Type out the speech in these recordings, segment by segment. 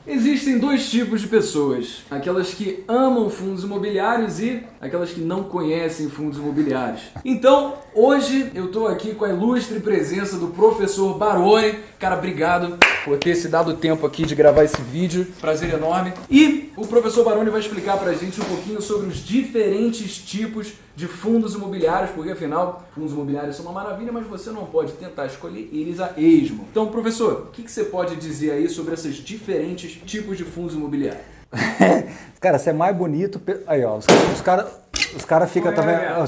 Existem dois tipos de pessoas, aquelas que amam fundos imobiliários e aquelas que não conhecem fundos imobiliários. Então, hoje eu estou aqui com a ilustre presença do professor Baroni. Cara, obrigado por ter se dado tempo aqui de gravar esse vídeo, prazer enorme. E o professor Baroni vai explicar pra gente um pouquinho sobre os diferentes tipos de fundos imobiliários, porque afinal, fundos imobiliários são uma maravilha, mas você não pode tentar escolher eles a esmo. Então, professor, o que você pode dizer aí sobre esses diferentes tipos de fundos imobiliários? Cara, você é mais bonito. Aí, ó, os caras ficam, tá vendo?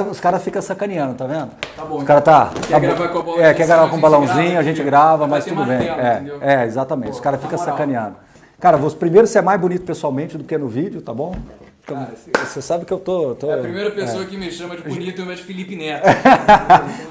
Os cara ficam sacaneando, tá vendo? Tá bom. Os caras quer gravar com a bola? quer gravar com um balãozinho, a gente grava, mas tudo bem. Martelo, exatamente. Os caras ficam sacaneando. Cara, primeiro você é mais bonito pessoalmente do que no vídeo, tá bom? Cara, você sabe que eu tô... É a primeira pessoa que me chama de bonito, eu de Felipe Neto.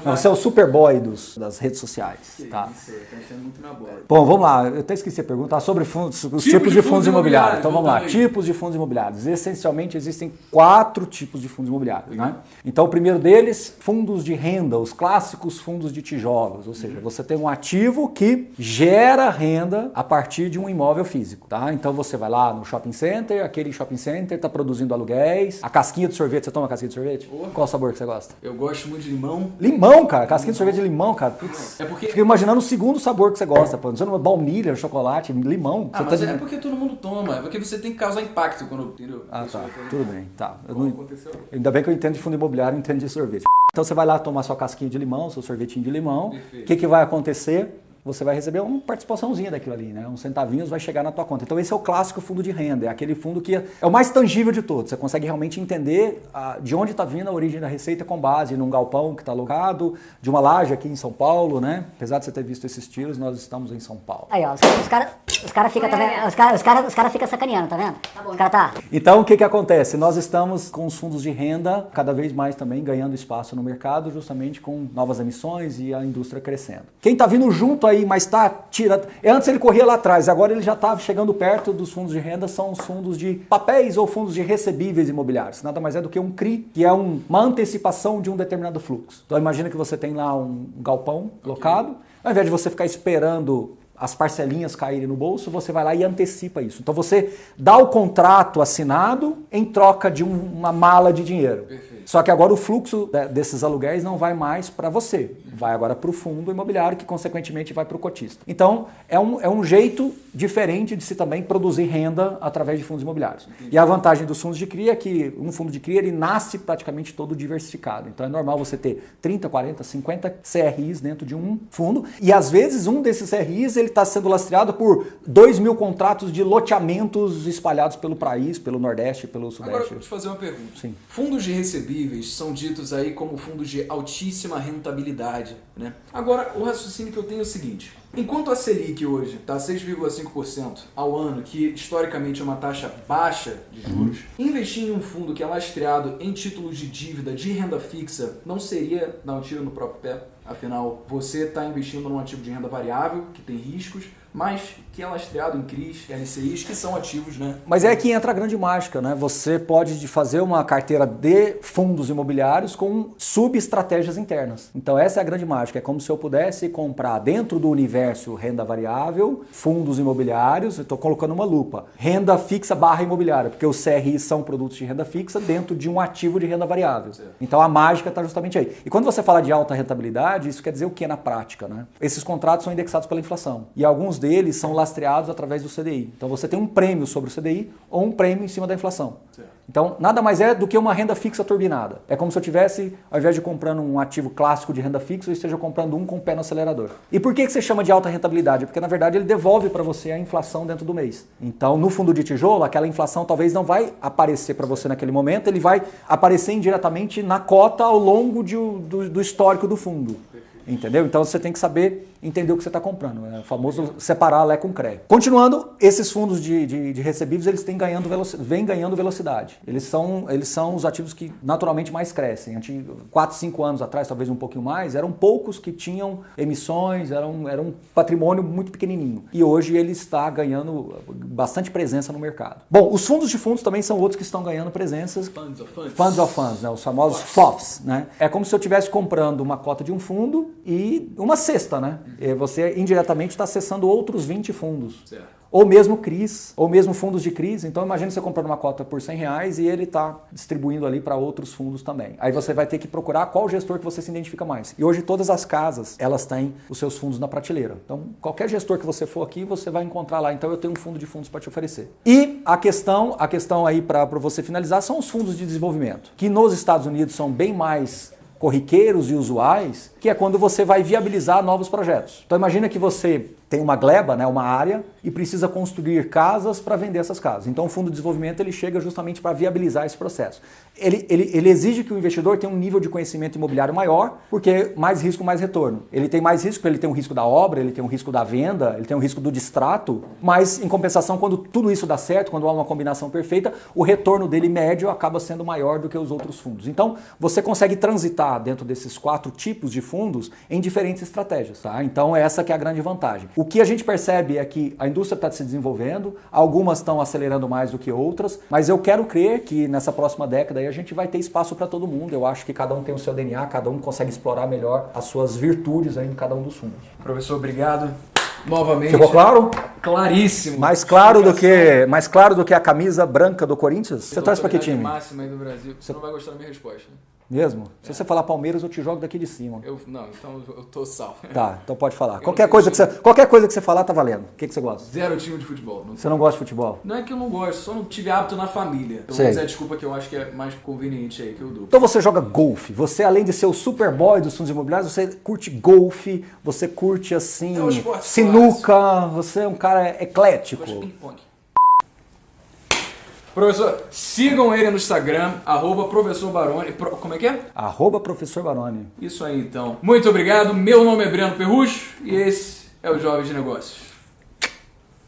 Não, você é o superboy das redes sociais. Tá? Isso, tá achando muito na bola. Bom, vamos lá. Eu até esqueci de perguntar sobre os tipos de fundos imobiliários. Então vamos lá. Tipos de fundos imobiliários. Essencialmente existem 4 tipos de fundos imobiliários. Né? Então o primeiro deles, fundos de renda, os clássicos fundos de tijolos. Ou seja, você tem um ativo que gera renda a partir de um imóvel físico. Tá? Então você vai lá no shopping center, aquele shopping center está produzindo aluguéis. A casquinha de sorvete, você toma casquinha de sorvete? Qual o sabor que você gosta? Eu gosto muito de limão. Limão, cara. Casquinha de sorvete de limão, cara. Putz, é porque... Fico imaginando o segundo sabor que você gosta. Pô. Você não baunilha, chocolate, limão. Ah, mas é porque todo mundo toma. É porque você tem que causar impacto quando... Entendeu? Ah, tá. Tudo bem. Tá. Aconteceu? Ainda bem que eu entendo de fundo imobiliário e entendo de sorvete. Então você vai lá tomar sua casquinha de limão, seu sorvetinho de limão. O que vai acontecer? Você vai receber uma participaçãozinha daquilo ali, né? Uns centavinhos vai chegar na tua conta. Então esse é o clássico fundo de renda, é aquele fundo que é o mais tangível de todos. Você consegue realmente entender de onde está vindo a origem da receita com base num galpão que está alocado, de uma laje aqui em São Paulo, né? Apesar de você ter visto esses tiros, nós estamos em São Paulo. Aí, ó, os cara ficam, tá vendo? Os cara ficam sacaneando, tá vendo? Tá bom. Os cara tá. Então o que acontece? Nós estamos com os fundos de renda cada vez mais também ganhando espaço no mercado, justamente com novas emissões e a indústria crescendo. Quem está vindo junto aí, mas está tirando... Antes ele corria lá atrás, agora ele já está chegando perto dos fundos de renda, são os fundos de papéis ou fundos de recebíveis imobiliários. Nada mais é do que um CRI, que é uma antecipação de um determinado fluxo. Então imagina que você tem lá um galpão locado, ao invés de você ficar esperando as parcelinhas caírem no bolso, você vai lá e antecipa isso. Então você dá o contrato assinado em troca de uma mala de dinheiro. Perfeito. Só que agora o fluxo desses aluguéis não vai mais para você, vai agora para o fundo imobiliário, que consequentemente vai para o cotista. Então é um jeito diferente de se também produzir renda através de fundos imobiliários. Entendi. E a vantagem dos fundos de CRI é que um fundo de CRI ele nasce praticamente todo diversificado. Então é normal você ter 30, 40, 50 CRIs dentro de um fundo e às vezes um desses CRIs ele está sendo lastreado por 2.000 contratos de loteamentos espalhados pelo país, pelo Nordeste, pelo Sudeste. Agora, deixa eu te fazer uma pergunta. Sim. Fundos de recebíveis são ditos aí como fundos de altíssima rentabilidade, né? Agora, o raciocínio que eu tenho é o seguinte. Enquanto a Selic hoje está 6,5% ao ano, que historicamente é uma taxa baixa de juros, investir em um fundo que é lastreado em títulos de dívida de renda fixa não seria dar um tiro no próprio pé? Afinal, você está investindo num ativo de renda variável, que tem riscos, mas que é lastreado em CRIs, LCIs, que são ativos, né? Mas é que entra a grande mágica, né? Você pode fazer uma carteira de fundos imobiliários com subestratégias internas. Então essa é a grande mágica. É como se eu pudesse comprar dentro do universo renda variável, fundos imobiliários, eu estou colocando uma lupa, renda fixa / imobiliária, porque os CRIs são produtos de renda fixa dentro de um ativo de renda variável. Certo. Então a mágica está justamente aí. E quando você fala de alta rentabilidade, isso quer dizer o que na prática, né? Esses contratos são indexados pela inflação. E alguns deles são lastreados através do CDI. Então você tem um prêmio sobre o CDI ou um prêmio em cima da inflação. Certo. Então nada mais é do que uma renda fixa turbinada. É como se eu tivesse, ao invés de comprando um ativo clássico de renda fixa, eu esteja comprando um com o pé no acelerador. E por que você chama de alta rentabilidade? Porque na verdade ele devolve para você a inflação dentro do mês. Então no fundo de tijolo, aquela inflação talvez não vai aparecer para você naquele momento, ele vai aparecer indiretamente na cota ao longo do histórico do fundo. Entendeu? Então você tem que saber entender o que você está comprando. É o famoso separar Lé com CRE. Continuando, esses fundos de recebíveis eles vêm ganhando velocidade. Eles são os ativos que naturalmente mais crescem. 4, 5 anos atrás, talvez um pouquinho mais, eram poucos que tinham emissões, era um patrimônio muito pequenininho. E hoje ele está ganhando bastante presença no mercado. Bom, os fundos de fundos também são outros que estão ganhando presenças. Funds of funds, né? Os famosos FOFs. Né? É como se eu estivesse comprando uma cota de um fundo e uma cesta, né? E você indiretamente está acessando outros 20 fundos. Certo. ou mesmo CRIs, ou mesmo fundos de CRIs. Então imagina você comprando uma cota por R$100 e ele está distribuindo ali para outros fundos também. Aí você vai ter que procurar qual gestor que você se identifica mais. E hoje todas as casas, elas têm os seus fundos na prateleira. Então qualquer gestor que você for aqui, você vai encontrar lá. Então eu tenho um fundo de fundos para te oferecer. E a questão aí para você finalizar são os fundos de desenvolvimento, que nos Estados Unidos são bem mais corriqueiros e usuais, que é quando você vai viabilizar novos projetos. Então imagina que você tem uma gleba, né, uma área, e precisa construir casas para vender essas casas. Então o fundo de desenvolvimento ele chega justamente para viabilizar esse processo. Ele exige que o investidor tenha um nível de conhecimento imobiliário maior, porque mais risco, mais retorno. Ele tem mais risco, ele tem um risco da obra, ele tem um risco da venda, ele tem um risco do distrato, mas em compensação, quando tudo isso dá certo, quando há uma combinação perfeita, o retorno dele médio acaba sendo maior do que os outros fundos. Então você consegue transitar dentro desses 4 tipos de fundos em diferentes estratégias. Tá? Então essa que é a grande vantagem. O que a gente percebe é que a indústria está se desenvolvendo, algumas estão acelerando mais do que outras, mas eu quero crer que nessa próxima década aí a gente vai ter espaço para todo mundo. Eu acho que cada um tem o seu DNA, cada um consegue explorar melhor as suas virtudes aí em cada um dos fundos. Professor, obrigado. Novamente. Ficou claro? Claríssimo. Mais claro do que a camisa branca do Corinthians? Você torce para que time? Máxima aí do Brasil. Você não vai gostar da minha resposta. Mesmo? Se você falar Palmeiras, eu te jogo daqui de cima. Não, então eu tô salvo. Tá, então pode falar. Qualquer coisa que você falar tá valendo. O que você gosta? Zero time de futebol. Você não gosta de futebol? Não é que eu não gosto, só não tive hábito na família. Então essa é a desculpa que eu acho que é mais conveniente aí que eu dou. Então você joga golfe. Você, além de ser o superboy dos fundos imobiliários, você curte golfe, você curte assim, sinuca, clássico. Você é um cara eclético. Eu gosto de ping-pong. Professor, sigam ele no Instagram, @professor Baroni. Como é que é? @professor Baroni. Isso aí, então. Muito obrigado. Meu nome é Breno Perrucho e esse é o Jovem de Negócios.